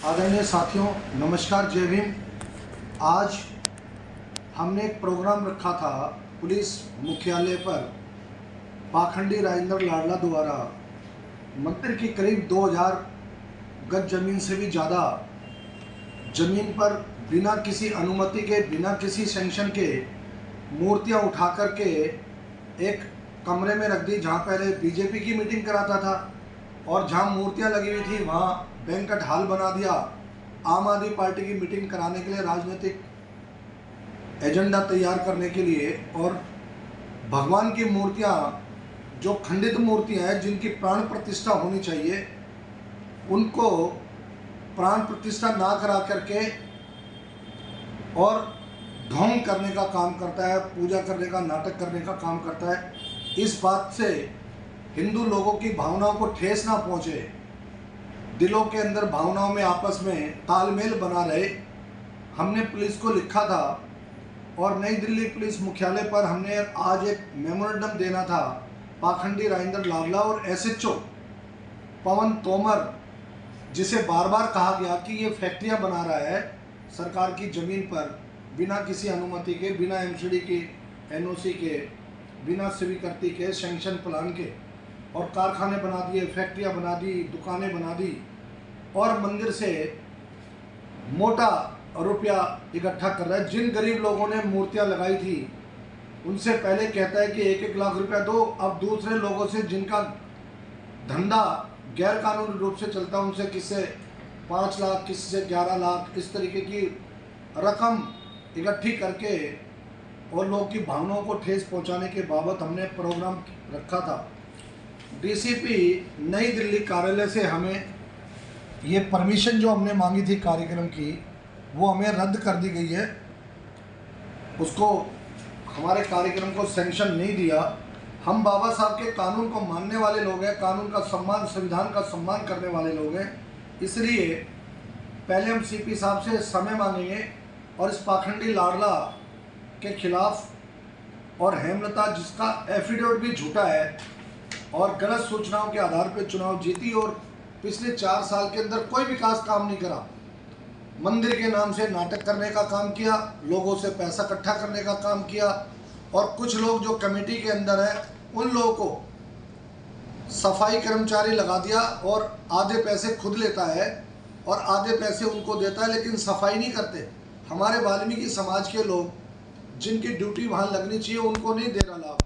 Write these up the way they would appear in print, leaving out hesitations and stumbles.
आदरणीय साथियों, नमस्कार, जय भीम। आज हमने एक प्रोग्राम रखा था पुलिस मुख्यालय पर। पाखंडी राजेंद्र लाडला द्वारा मंदिर की करीब 2000 गज जमीन से भी ज़्यादा जमीन पर बिना किसी अनुमति के, बिना किसी सेंक्शन के मूर्तियां उठा करके एक कमरे में रख दी, जहां पहले बीजेपी की मीटिंग कराता था और जहां मूर्तियां लगी हुई थी वहां बैंक्वेट हॉल बना दिया आम आदमी पार्टी की मीटिंग कराने के लिए, राजनीतिक एजेंडा तैयार करने के लिए। और भगवान की मूर्तियां, जो खंडित मूर्तियां हैं, जिनकी प्राण प्रतिष्ठा होनी चाहिए, उनको प्राण प्रतिष्ठा ना करा करके और ढोंग करने का काम करता है, पूजा करने का, नाटक करने का काम करता है। इस बात से हिंदू लोगों की भावनाओं को ठेस ना पहुंचे, दिलों के अंदर भावनाओं में आपस में तालमेल बना रहे, हमने पुलिस को लिखा था और नई दिल्ली पुलिस मुख्यालय पर हमने आज एक मेमोरेंडम देना था पाखंडी राजेंद्र लाडला और एसएचओ पवन तोमर, जिसे बार बार कहा गया कि ये फैक्ट्रियां बना रहा है सरकार की ज़मीन पर बिना किसी अनुमति के, बिना एमसीडी के, एनओसी के, बिना स्वीकृति के, सेंक्शन प्लान के, और कारखाने बना दिए, फैक्ट्रियां बना दी, दुकानें बना दी और मंदिर से मोटा रुपया इकट्ठा कर रहा है। जिन गरीब लोगों ने मूर्तियां लगाई थी उनसे पहले कहता है कि 1-1 लाख रुपया दो, अब दूसरे लोगों से जिनका धंधा गैर कानूनी रूप से चलता है उनसे किससे 5 लाख, किससे 11 लाख, इस तरीके की रकम इकट्ठी करके और लोग की भावनाओं को ठेस पहुंचाने के बाबत हमने प्रोग्राम रखा था। डीसीपी नई दिल्ली कार्यालय से हमें ये परमिशन जो हमने मांगी थी कार्यक्रम की, वो हमें रद्द कर दी गई है। उसको हमारे कार्यक्रम को सेंक्शन नहीं दिया। हम बाबा साहब के कानून को मानने वाले लोग हैं, कानून का सम्मान, संविधान का सम्मान करने वाले लोग हैं, इसलिए पहले हम सीपी साहब से समय मांगेंगे और इस पाखंडी लाडला के खिलाफ और हेमलता, जिसका एफिडेविट भी झूठा है और गलत सूचनाओं के आधार पर चुनाव जीती और पिछले 4 साल के अंदर कोई विकास काम नहीं करा, मंदिर के नाम से नाटक करने का काम किया, लोगों से पैसा इकट्ठा करने का काम किया, और कुछ लोग जो कमेटी के अंदर है उन लोगों को सफाई कर्मचारी लगा दिया और आधे पैसे खुद लेता है और आधे पैसे उनको देता है, लेकिन सफाई नहीं करते। हमारे वाल्मीकि समाज के लोग जिनकी ड्यूटी वहाँ लगनी चाहिए उनको नहीं दे रहा लाभ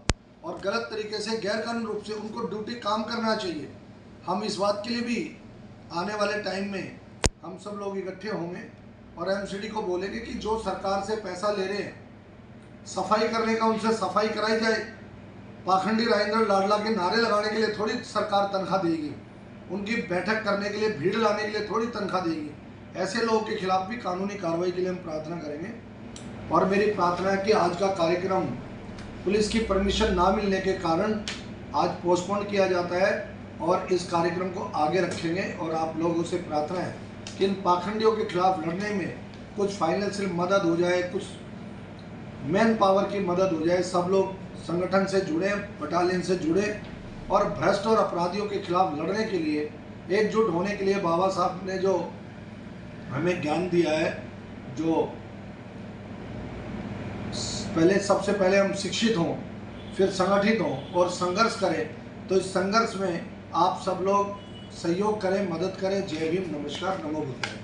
और गलत तरीके से, गैर कानूनी रूप से उनको ड्यूटी काम करना चाहिए। हम इस बात के लिए भी आने वाले टाइम में हम सब लोग इकट्ठे होंगे और एमसीडी को बोलेंगे कि जो सरकार से पैसा ले रहे हैं सफाई करने का, उनसे सफाई कराई जाए। पाखंडी राजेंद्र लाडला के नारे लगाने के लिए थोड़ी सरकार तनख्वाह देगी, उनकी बैठक करने के लिए, भीड़ लाने के लिए थोड़ी तनख्वाह देगी। ऐसे लोगों के खिलाफ भी कानूनी कार्रवाई के लिए हम प्रार्थना करेंगे। और मेरी प्रार्थना है कि आज का कार्यक्रम पुलिस की परमिशन ना मिलने के कारण आज पोस्टपोन किया जाता है और इस कार्यक्रम को आगे रखेंगे। और आप लोगों से प्रार्थना है कि इन पाखंडियों के खिलाफ लड़ने में कुछ फाइनेंशियल मदद हो जाए, कुछ मैन पावर की मदद हो जाए। सब लोग संगठन से जुड़े, बटालियन से जुड़े और भ्रष्ट और अपराधियों के खिलाफ लड़ने के लिए एकजुट होने के लिए बाबा साहब ने जो हमें ज्ञान दिया है, जो सबसे पहले हम शिक्षित हों, फिर संगठित हों और संघर्ष करें, तो इस संघर्ष में आप सब लोग सहयोग करें, मदद करें। जय भीम, नमस्कार, नमो बुद्धाय।